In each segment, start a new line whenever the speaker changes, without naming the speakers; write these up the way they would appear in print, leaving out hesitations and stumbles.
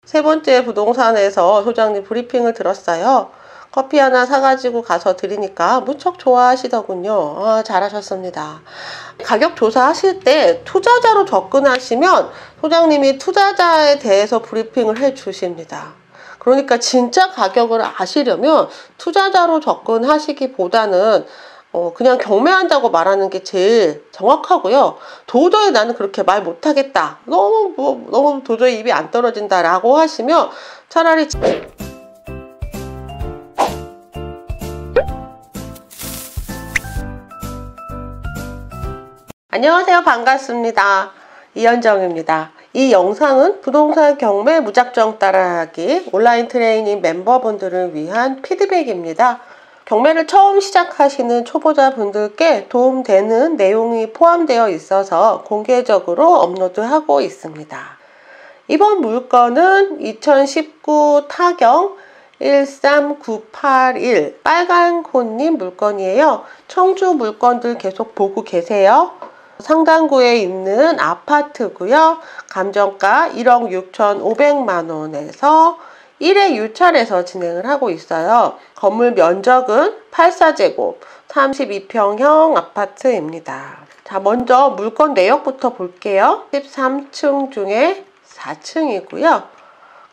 세 번째 부동산에서 소장님 브리핑을 들었어요. 커피 하나 사가지고 가서 드리니까 무척 좋아하시더군요. 잘하셨습니다. 가격 조사하실 때 투자자로 접근하시면 소장님이 투자자에 대해서 브리핑을 해 주십니다. 그러니까 진짜 가격을 아시려면 투자자로 접근하시기보다는 그냥 경매한다고 말하는 게 제일 정확하고요. 도저히 나는 그렇게 말 못하겠다. 너무 도저히 입이 안 떨어진다 라고 하시면 차라리 안녕하세요. 반갑습니다. 이현정입니다. 이 영상은 부동산 경매 무작정 따라하기 온라인 트레이닝 멤버분들을 위한 피드백입니다. 경매를 처음 시작하시는 초보자분들께 도움되는 내용이 포함되어 있어서 공개적으로 업로드하고 있습니다. 이번 물건은 2019 타경 13981 빨간코님 물건이에요. 청주 물건들 계속 보고 계세요. 상당구에 있는 아파트고요. 감정가 1억 6,500만원에서 1회 유찰해서 진행을 하고 있어요. 건물 면적은 84제곱 32평형 아파트입니다. 자, 먼저 물건 내역부터 볼게요. 13층 중에 4층이고요.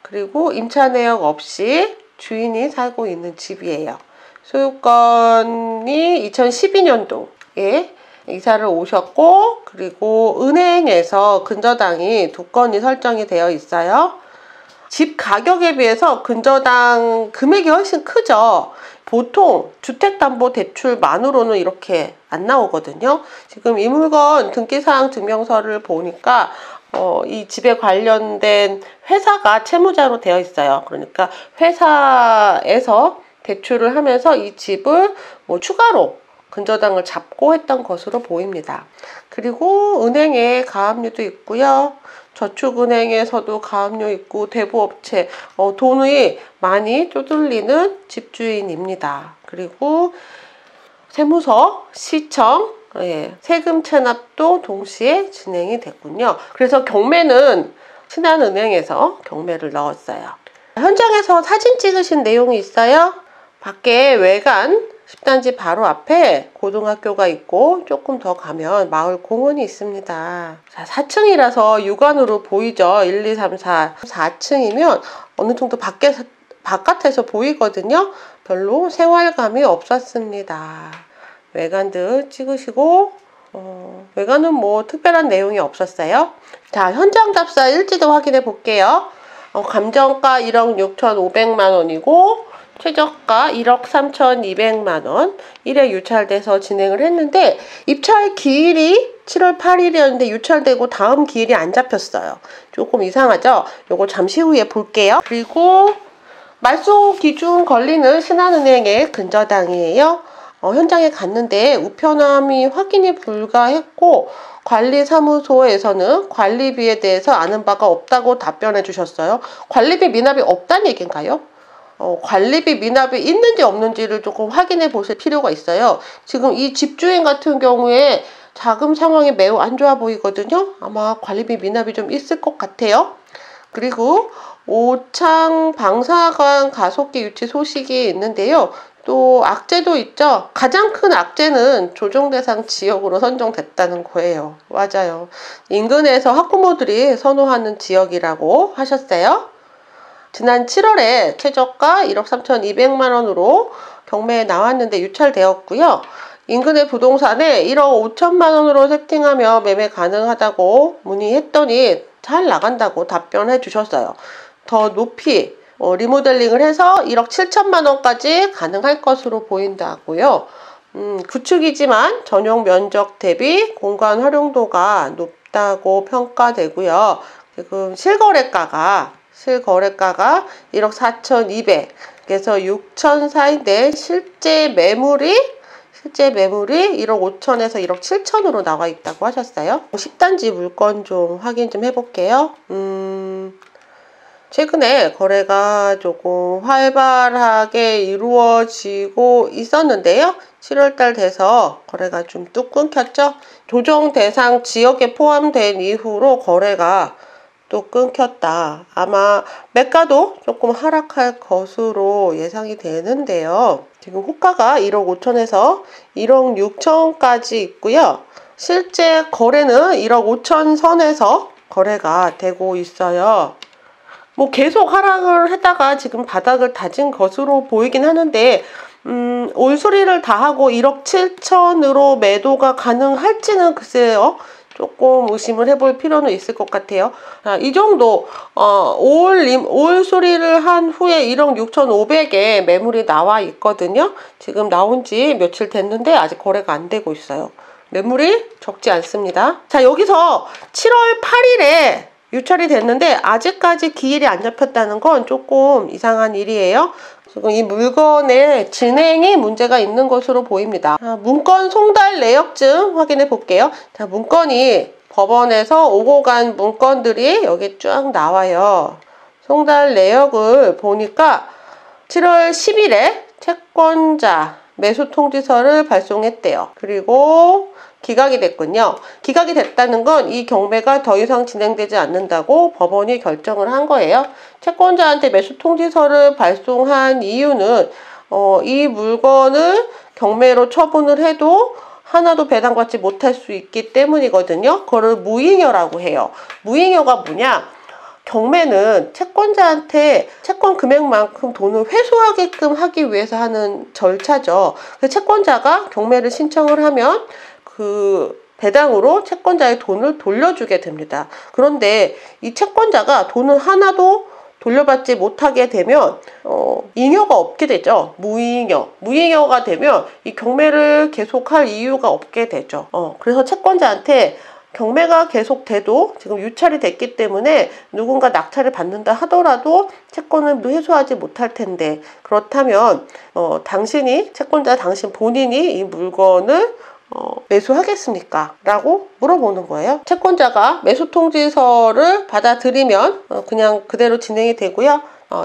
그리고 임차 내역 없이 주인이 살고 있는 집이에요. 소유권이 2012년도에 이사를 오셨고, 그리고 은행에서 근저당이 2건이 설정이 되어 있어요. 집 가격에 비해서 근저당 금액이 훨씬 크죠. 보통 주택담보대출만으로는 이렇게 안 나오거든요. 지금 이 물건 등기사항 증명서를 보니까 이 집에 관련된 회사가 채무자로 되어 있어요. 그러니까 회사에서 대출을 하면서 이 집을 추가로 근저당을 잡고 했던 것으로 보입니다. 그리고 은행에 가압류도 있고요. 저축은행에서도 가압류 있고 대부업체 돈이 많이 쪼들리는 집주인입니다. 그리고 세무서, 시청, 세금 체납도 동시에 진행이 됐군요. 그래서 경매는 신한은행에서 경매를 넣었어요. 현장에서 사진 찍으신 내용이 있어요. 밖에 외관 10단지 바로 앞에 고등학교가 있고 조금 더 가면 마을 공원이 있습니다. 자, 4층이라서 육안으로 보이죠. 1, 2, 3, 4. 4층이면 어느 정도 바깥에서 보이거든요. 별로 생활감이 없었습니다. 외관들 찍으시고 외관은 특별한 내용이 없었어요. 자, 현장 답사 일지도 확인해 볼게요. 감정가 1억 6,500만원이고 최저가 1억 3,200만원 1회 유찰돼서 진행을 했는데 입찰 기일이 7월 8일이었는데 유찰되고 다음 기일이 안 잡혔어요. 조금 이상하죠? 요거 잠시 후에 볼게요. 그리고 말소 기준 권리는 신한은행의 근저당이에요. 현장에 갔는데 우편함이 확인이 불가했고 관리사무소에서는 관리비에 대해서 아는 바가 없다고 답변해 주셨어요. 관리비 미납이 없다는 얘기인가요? 관리비 미납이 있는지 없는지를 조금 확인해 보실 필요가 있어요. 지금 이 집주인 같은 경우에 자금 상황이 매우 안 좋아 보이거든요. 아마 관리비 미납이 좀 있을 것 같아요. 그리고 오창 방사관 가속기 유치 소식이 있는데요. 또 악재도 있죠. 가장 큰 악재는 조정 대상 지역으로 선정됐다는 거예요. 맞아요. 인근에서 학부모들이 선호하는 지역이라고 하셨어요. 지난 7월에 최저가 1억 3,200만원으로 경매에 나왔는데 유찰되었고요. 인근의 부동산에 1억 5천만원으로 세팅하며 매매 가능하다고 문의했더니 잘 나간다고 답변해 주셨어요. 더 높이 리모델링을 해서 1억 7천만원까지 가능할 것으로 보인다고요. 구축이지만 전용 면적 대비 공간 활용도가 높다고 평가되고요. 지금 실거래가가 1억 4,200에서 6천 사이인데 실제 매물이 1억 5천에서 1억 7천으로 나와 있다고 하셨어요. 10단지 물건 좀 확인 좀 해볼게요. 최근에 거래가 조금 활발하게 이루어지고 있었는데요. 7월달 돼서 거래가 좀 뚝 끊겼죠. 조정 대상 지역에 포함된 이후로 거래가 또 끊겼다. 아마 매가도 조금 하락할 것으로 예상이 되는데요. 지금 호가가 1억 5천에서 1억 6천까지 있고요. 실제 거래는 1억 5천 선에서 거래가 되고 있어요. 뭐 계속 하락을 했다가 지금 바닥을 다진 것으로 보이긴 하는데 올소리를 다 하고 1억 7천으로 매도가 가능할지는 글쎄요. 조금 의심을 해볼 필요는 있을 것 같아요. 이 정도 올 소리를 한 후에 1억 6,500에 매물이 나와 있거든요. 지금 나온 지 며칠 됐는데 아직 거래가 안 되고 있어요. 매물이 적지 않습니다. 자, 여기서 7월 8일에 유찰이 됐는데 아직까지 기일이 안 잡혔다는 건 조금 이상한 일이에요. 지금 이 물건의 진행이 문제가 있는 것으로 보입니다. 문건 송달 내역증 확인해 볼게요. 자, 문건이 법원에서 오고 간 문건들이 여기 쭉 나와요. 송달 내역을 보니까 7월 10일에 채권자 매수 통지서를 발송했대요. 그리고 기각이 됐군요. 기각이 됐다는 건 이 경매가 더 이상 진행되지 않는다고 법원이 결정을 한 거예요. 채권자한테 매수 통지서를 발송한 이유는 이 물건을 경매로 처분을 해도 하나도 배당받지 못할 수 있기 때문이거든요. 그거를 무잉여라고 해요. 무잉여가 뭐냐? 경매는 채권자한테 채권 금액만큼 돈을 회수하게끔 하기 위해서 하는 절차죠. 채권자가 경매를 신청을 하면 그 배당으로 채권자의 돈을 돌려주게 됩니다. 그런데 이 채권자가 돈을 하나도 돌려받지 못하게 되면 잉여가 없게 되죠. 무잉여가 되면 이 경매를 계속할 이유가 없게 되죠. 그래서 채권자한테 경매가 계속돼도 지금 유찰이 됐기 때문에 누군가 낙찰을 받는다 하더라도 채권을 회수하지 못할 텐데, 그렇다면 채권자 당신 본인이 이 물건을 매수하겠습니까? 라고 물어보는 거예요. 채권자가 매수 통지서를 받아들이면 그냥 그대로 진행이 되고요.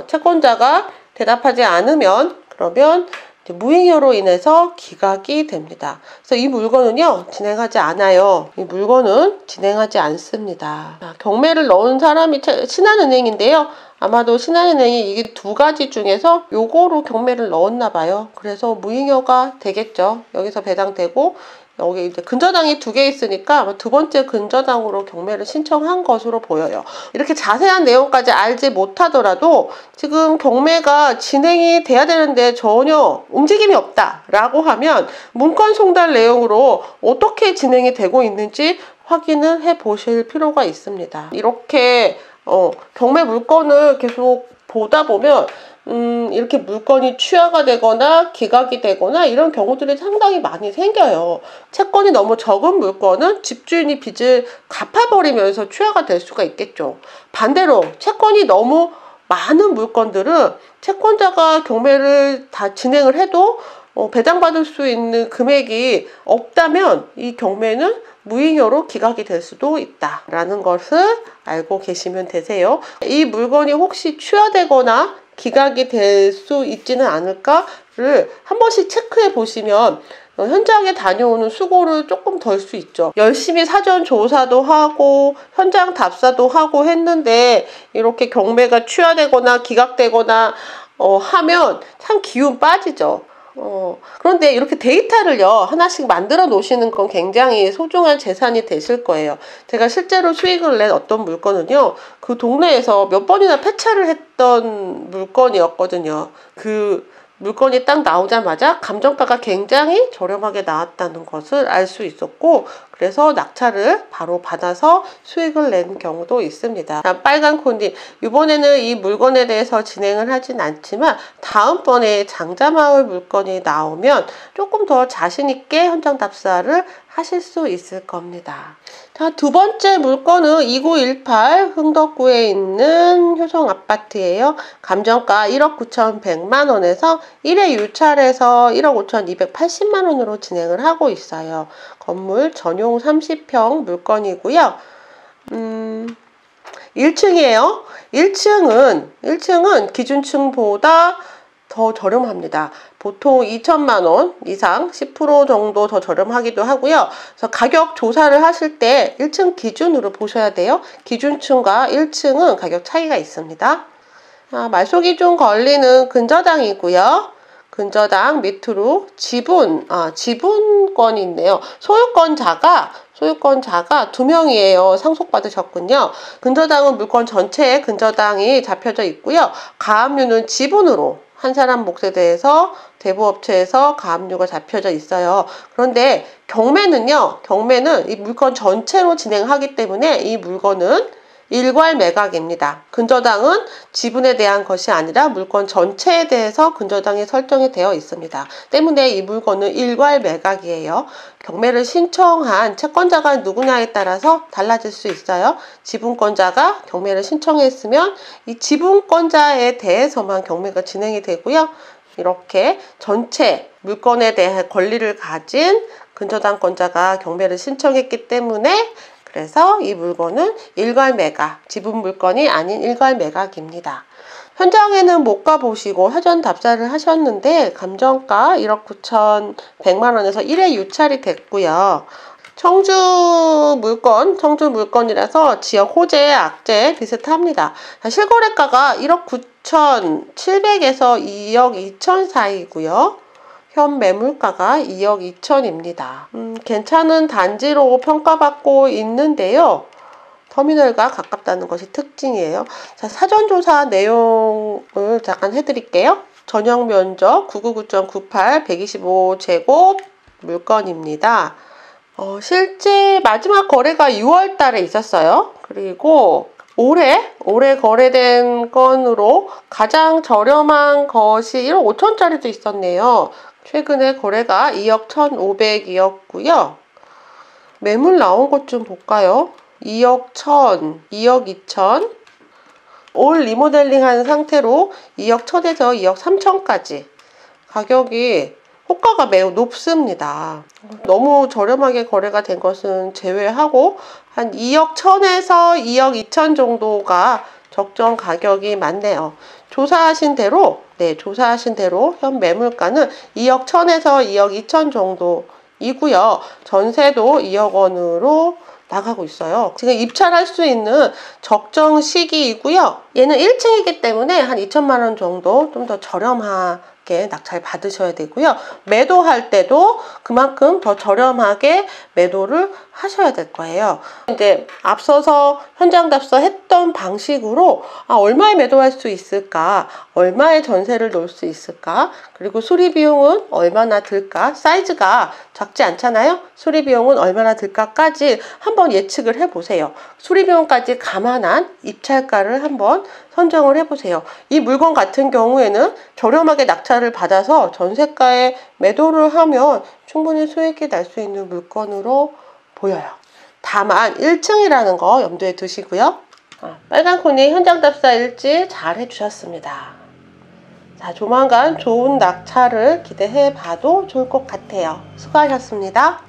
채권자가 대답하지 않으면 그러면 무잉여로 인해서 기각이 됩니다. 그래서 이 물건은요, 진행하지 않아요. 이 물건은 진행하지 않습니다. 경매를 넣은 사람이 신한은행인데요. 아마도 신한은행이 이게 두 가지 중에서 요거로 경매를 넣었나 봐요. 그래서 무잉여가 되겠죠. 여기서 배당되고 여기 이제 근저당이 두 개 있으니까 아마 두 번째 근저당으로 경매를 신청한 것으로 보여요. 이렇게 자세한 내용까지 알지 못하더라도 지금 경매가 진행이 돼야 되는데 전혀 움직임이 없다라고 하면 문건 송달 내용으로 어떻게 진행이 되고 있는지 확인을 해 보실 필요가 있습니다. 이렇게 경매 물건을 계속 보다 보면 이렇게 물건이 취하가 되거나 기각이 되거나 이런 경우들이 상당히 많이 생겨요. 채권이 너무 적은 물건은 집주인이 빚을 갚아버리면서 취하가 될 수가 있겠죠. 반대로 채권이 너무 많은 물건들은 채권자가 경매를 다 진행을 해도 배당받을 수 있는 금액이 없다면 이 경매는 무잉여로 기각이 될 수도 있다라는 것을 알고 계시면 되세요. 이 물건이 혹시 취하되거나 기각이 될 수 있지는 않을까를 한 번씩 체크해 보시면 현장에 다녀오는 수고를 조금 덜 수 있죠. 열심히 사전 조사도 하고 현장 답사도 하고 했는데 이렇게 경매가 취하되거나 기각되거나 하면 참 기운 빠지죠. 그런데 이렇게 데이터를요 하나씩 만들어 놓으시는 건 굉장히 소중한 재산이 되실 거예요. 제가 실제로 수익을 낸 어떤 물건은요, 그 동네에서 몇 번이나 폐차를 했던 물건이었거든요. 그 물건이 딱 나오자마자 감정가가 굉장히 저렴하게 나왔다는 것을 알 수 있었고, 그래서 낙찰을 바로 받아서 수익을 낸 경우도 있습니다. 빨간 콘디, 이번에는 이 물건에 대해서 진행을 하진 않지만 다음번에 장자마을 물건이 나오면 조금 더 자신 있게 현장 답사를 하실 수 있을 겁니다. 자, 두 번째 물건은 2918 흥덕구에 있는 효성 아파트예요. 감정가 1억 9,100만 원에서 1회 유찰해서 1억 5,280만 원으로 진행을 하고 있어요. 건물 전용 30평 물건이고요. 1층이에요. 1층은 기준층보다 더 저렴합니다. 보통 2천만 원 이상 10% 정도 더 저렴하기도 하고요. 그래서 가격 조사를 하실 때 1층 기준으로 보셔야 돼요. 기준층과 1층은 가격 차이가 있습니다. 말소기 중 권리는 근저당이고요. 근저당 밑으로 지분권이 있네요. 소유권자가 2명이에요. 상속받으셨군요. 근저당은 물건 전체에 근저당이 잡혀져 있고요. 가압류는 지분으로 한 사람 몫에 대해서 대부업체에서 가압류가 잡혀져 있어요. 그런데 경매는 이 물건 전체로 진행하기 때문에 이 물건은 일괄매각입니다. 근저당은 지분에 대한 것이 아니라 물건 전체에 대해서 근저당이 설정이 되어 있습니다. 때문에 이 물건은 일괄매각이에요. 경매를 신청한 채권자가 누구냐에 따라서 달라질 수 있어요. 지분권자가 경매를 신청했으면 이 지분권자에 대해서만 경매가 진행이 되고요. 이렇게 전체 물건에 대한 권리를 가진 근저당권자가 경매를 신청했기 때문에 그래서 이 물건은 일괄매각, 지분 물건이 아닌 일괄매각입니다. 현장에는 못 가보시고 사전 답사를 하셨는데 감정가 1억 9,100만 원에서 1회 유찰이 됐고요. 청주 물건이라서 지역 호재, 악재 비슷합니다. 실거래가가 1억 9,700에서 2억 2천 사이고요. 현 매물가가 2억 2천입니다. 괜찮은 단지로 평가받고 있는데요. 터미널과 가깝다는 것이 특징이에요. 자, 사전조사 내용을 잠깐 해드릴게요. 전용 면적 999.98 125제곱 물건입니다. 실제 마지막 거래가 6월 달에 있었어요. 그리고 올해 거래된 건으로 가장 저렴한 것이 1억 5천짜리도 있었네요. 최근에 거래가 2억 1,500이었고요. 매물 나온 것 좀 볼까요? 2억 1,000, 2억 2천. 올 리모델링 한 상태로 2억 1,000에서 2억 3천까지. 가격이 호가가 매우 높습니다. 너무 저렴하게 거래가 된 것은 제외하고 한 2억 1,000에서 2억 2천 정도가 적정 가격이 맞네요. 조사하신 대로 현 매물가는 2억 1,000에서 2억 2천 정도이고요. 전세도 2억 원으로 나가고 있어요. 지금 입찰할 수 있는 적정 시기이고요. 얘는 1층이기 때문에 한 2천만 원 정도 좀 더 저렴하게 낙찰 받으셔야 되고요. 매도할 때도 그만큼 더 저렴하게 매도를 하셔야 될 거예요. 이제 앞서서 현장 답사 했던 방식으로 얼마에 매도할 수 있을까? 얼마의 전세를 놓을 수 있을까? 그리고 수리 비용은 얼마나 들까? 사이즈가 작지 않잖아요? 수리 비용은 얼마나 들까까지 한번 예측을 해보세요. 수리 비용까지 감안한 입찰가를 한번 선정을 해보세요. 이 물건 같은 경우에는 저렴하게 낙찰을 받아서 전세가에 매도를 하면 충분히 수익이 날 수 있는 물건으로 보여요. 다만 1층이라는 거 염두에 두시고요. 빨간 콘이 현장 답사 일지 잘 해주셨습니다. 자, 조만간 좋은 낙찰을 기대해 봐도 좋을 것 같아요. 수고하셨습니다.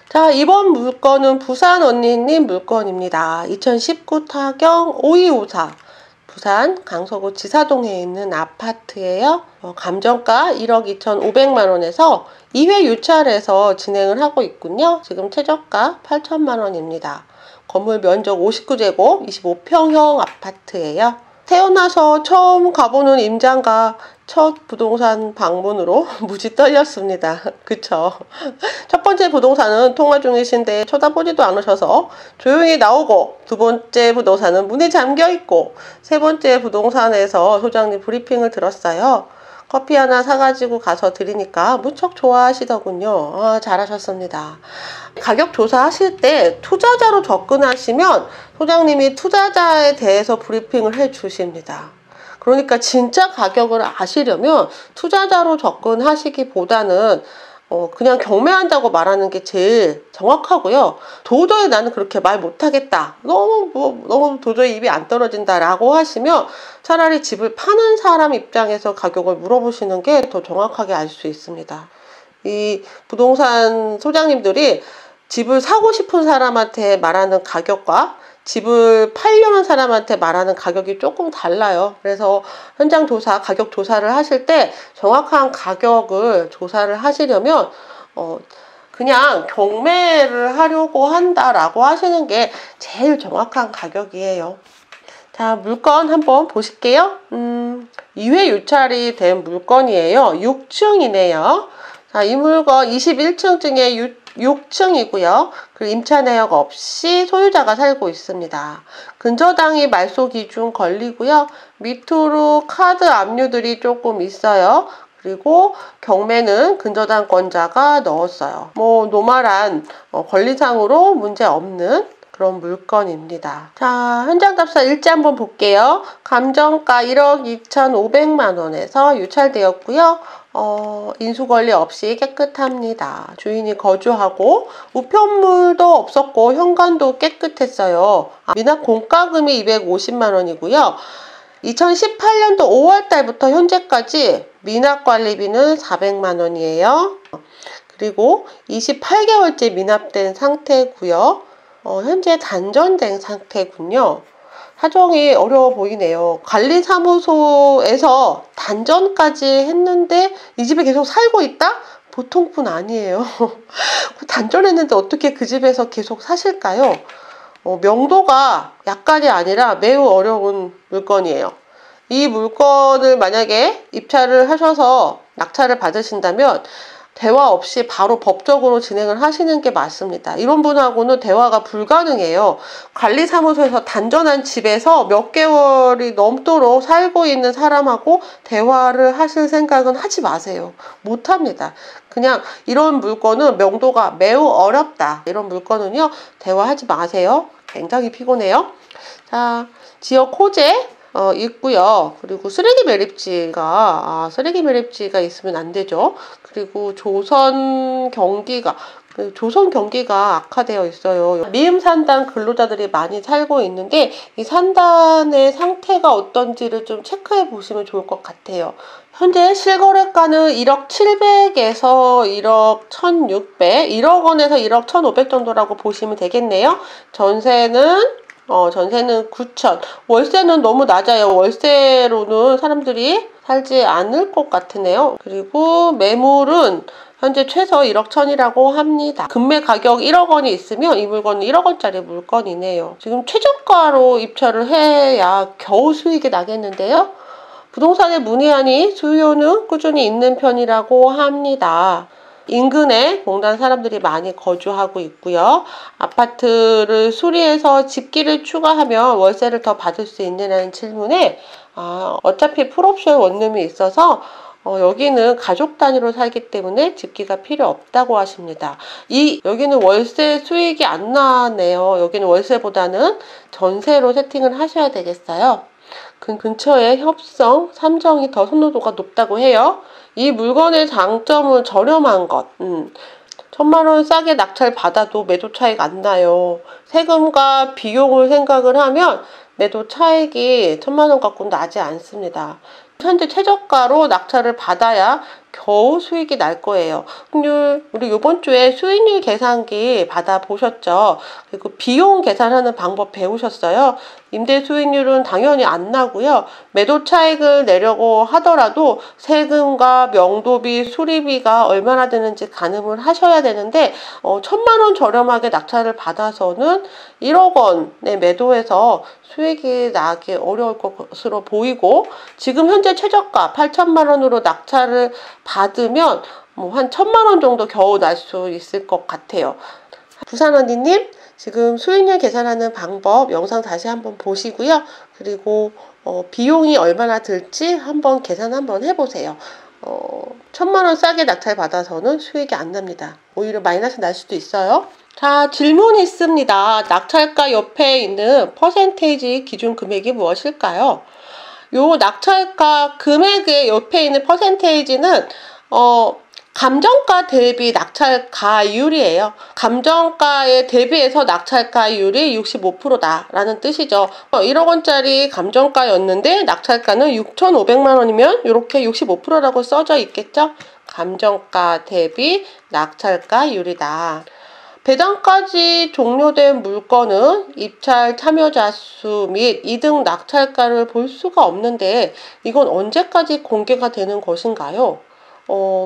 자, 이번 물건은 부산 언니님 물건입니다. 2019 타경 5254 부산 강서구 지사동에 있는 아파트예요. 감정가 1억 2,500만 원에서 2회 유찰해서 진행을 하고 있군요. 지금 최저가 8천만 원입니다. 건물 면적 59제곱 25평형 아파트예요. 태어나서 처음 가보는 임장가 첫 부동산 방문으로 무지 떨렸습니다. 그쵸? 첫 번째 부동산은 통화 중이신데 쳐다보지도 않으셔서 조용히 나오고, 두 번째 부동산은 문이 잠겨있고, 세 번째 부동산에서 소장님 브리핑을 들었어요. 커피 하나 사가지고 가서 드리니까 무척 좋아하시더군요. 잘하셨습니다. 가격 조사하실 때 투자자로 접근하시면 소장님이 투자자에 대해서 브리핑을 해 주십니다. 그러니까 진짜 가격을 아시려면 투자자로 접근하시기보다는 그냥 경매한다고 말하는 게 제일 정확하고요. 도저히 나는 그렇게 말 못하겠다. 너무 도저히 입이 안 떨어진다 라고 하시면 차라리 집을 파는 사람 입장에서 가격을 물어보시는 게 더 정확하게 알 수 있습니다. 이 부동산 소장님들이 집을 사고 싶은 사람한테 말하는 가격과 집을 팔려는 사람한테 말하는 가격이 조금 달라요. 그래서 현장 조사, 가격 조사를 하실 때 정확한 가격을 조사를 하시려면 그냥 경매를 하려고 한다라고 하시는 게 제일 정확한 가격이에요. 자, 물건 한번 보실게요. 2회 유찰이 된 물건이에요. 6층이네요. 자, 이 물건 21층 중에 6층이고요. 그리고 임차 내역 없이 소유자가 살고 있습니다. 근저당이 말소 기준 권리고요. 밑으로 카드 압류들이 조금 있어요. 그리고 경매는 근저당권자가 넣었어요. 뭐 노멀한 권리상으로 문제 없는 그런 물건입니다. 자, 현장답사 일지 한번 볼게요. 감정가 1억 2,500만 원에서 유찰되었고요. 인수권리 없이 깨끗합니다. 주인이 거주하고 우편물도 없었고 현관도 깨끗했어요. 미납 공과금이 250만 원이고요. 2018년도 5월 달부터 현재까지 미납관리비는 400만 원이에요. 그리고 28개월째 미납된 상태고요. 현재 단전된 상태군요. 사정이 어려워 보이네요. 관리사무소에서 단전까지 했는데 이 집에 계속 살고 있다? 보통 분 아니에요. 단전했는데 어떻게 그 집에서 계속 사실까요? 명도가 약간이 아니라 매우 어려운 물건이에요. 이 물건을 만약에 입찰을 하셔서 낙찰을 받으신다면 대화 없이 바로 법적으로 진행을 하시는 게 맞습니다. 이런 분하고는 대화가 불가능해요. 관리사무소에서 단전한 집에서 몇 개월이 넘도록 살고 있는 사람하고 대화를 하실 생각은 하지 마세요. 못합니다. 그냥 이런 물건은 명도가 매우 어렵다. 이런 물건은요, 대화하지 마세요. 굉장히 피곤해요. 자, 지역 호재 있고요. 그리고 쓰레기 매립지가 있으면 안 되죠. 그리고 조선 경기가 악화되어 있어요. 미음 산단 근로자들이 많이 살고 있는데 이 산단의 상태가 어떤지를 좀 체크해 보시면 좋을 것 같아요. 현재 실거래가는 1억 700에서 1억 1600, 1억 원에서 1억 1500 정도라고 보시면 되겠네요. 전세는 9천. 월세는 너무 낮아요. 월세로는 사람들이 살지 않을 것 같으네요. 그리고 매물은 현재 최소 1억 1000이라고 합니다. 금매 가격 1억 원이 있으면 이 물건은 1억 원짜리 물건이네요. 지금 최저가로 입찰을 해야 겨우 수익이 나겠는데요. 부동산에 문의하니 수요는 꾸준히 있는 편이라고 합니다. 인근에 공단 사람들이 많이 거주하고 있고요. 아파트를 수리해서 집기를 추가하면 월세를 더 받을 수 있느냐는 질문에 어차피 풀옵션 원룸이 있어서 여기는 가족 단위로 살기 때문에 집기가 필요 없다고 하십니다. 여기는 월세 수익이 안 나네요. 여기는 월세보다는 전세로 세팅을 하셔야 되겠어요. 근처에 협성, 삼성이 더 선호도가 높다고 해요. 이 물건의 장점은 저렴한 것. 1000만 원 싸게 낙찰 받아도 매도 차익 안 나요. 세금과 비용을 생각을 하면 매도 차익이 1000만 원 갖고는 나지 않습니다. 현재 최저가로 낙찰을 받아야 겨우 수익이 날 거예요. 우리 이번 주에 수익률 계산기 받아보셨죠? 그리고 비용 계산하는 방법 배우셨어요? 임대 수익률은 당연히 안 나고요. 매도 차익을 내려고 하더라도 세금과 명도비, 수리비가 얼마나 되는지 가늠을 하셔야 되는데 1000만 원 저렴하게 낙찰을 받아서는 1억 원에 매도해서 수익이 나기 어려울 것으로 보이고 지금 현재 최저가 8천만 원으로 낙찰을 받으면 한 1000만 원 정도 겨우 날 수 있을 것 같아요. 부산언니님 지금 수익률 계산하는 방법 영상 다시 한번 보시고요. 그리고 비용이 얼마나 들지 한번 계산 한번 해보세요. 1000만 원 싸게 낙찰 받아서는 수익이 안 납니다. 오히려 마이너스 날 수도 있어요. 자, 질문이 있습니다. 낙찰가 옆에 있는 퍼센테이지 기준 금액이 무엇일까요? 요 낙찰가 금액의 옆에 있는 퍼센테이지는 감정가 대비 낙찰가율이에요. 감정가에 대비해서 낙찰가율이 65%다 라는 뜻이죠. 1억 원짜리 감정가였는데 낙찰가는 6,500만 원이면 이렇게 65%라고 써져 있겠죠. 감정가 대비 낙찰가율이다. 배당까지 종료된 물건은 입찰 참여자 수 및 이득 낙찰가를 볼 수가 없는데 이건 언제까지 공개가 되는 것인가요?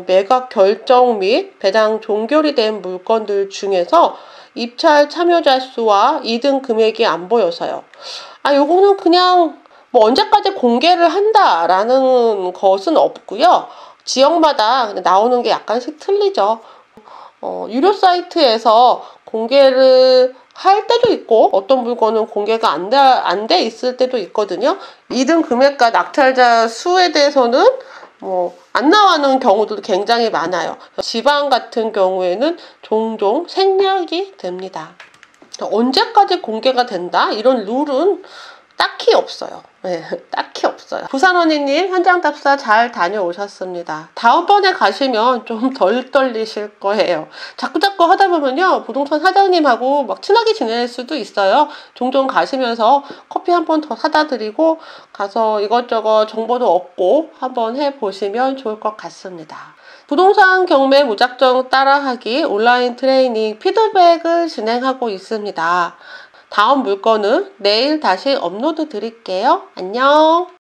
매각 결정 및 배당 종결이 된 물건들 중에서 입찰 참여자 수와 이득 금액이 안 보여서요. 요거는 그냥 뭐 언제까지 공개를 한다라는 것은 없고요. 지역마다 나오는 게 약간씩 틀리죠. 유료 사이트에서 공개를 할 때도 있고 어떤 물건은 공개가 안 돼 있을 때도 있거든요. 이등 금액과 낙찰자 수에 대해서는 안 나오는 경우도 굉장히 많아요. 지방 같은 경우에는 종종 생략이 됩니다. 언제까지 공개가 된다? 이런 룰은 딱히 없어요. 네, 딱히 없어요. 부산원희님 현장 답사 잘 다녀오셨습니다. 다음번에 가시면 좀 덜 떨리실 거예요. 자꾸자꾸 하다 보면요, 부동산 사장님하고 막 친하게 지낼 수도 있어요. 종종 가시면서 커피 한 번 더 사다 드리고 가서 이것저것 정보도 얻고 한번 해보시면 좋을 것 같습니다. 부동산 경매 무작정 따라하기 온라인 트레이닝 피드백을 진행하고 있습니다. 다음 물건은 내일 다시 업로드 드릴게요. 안녕.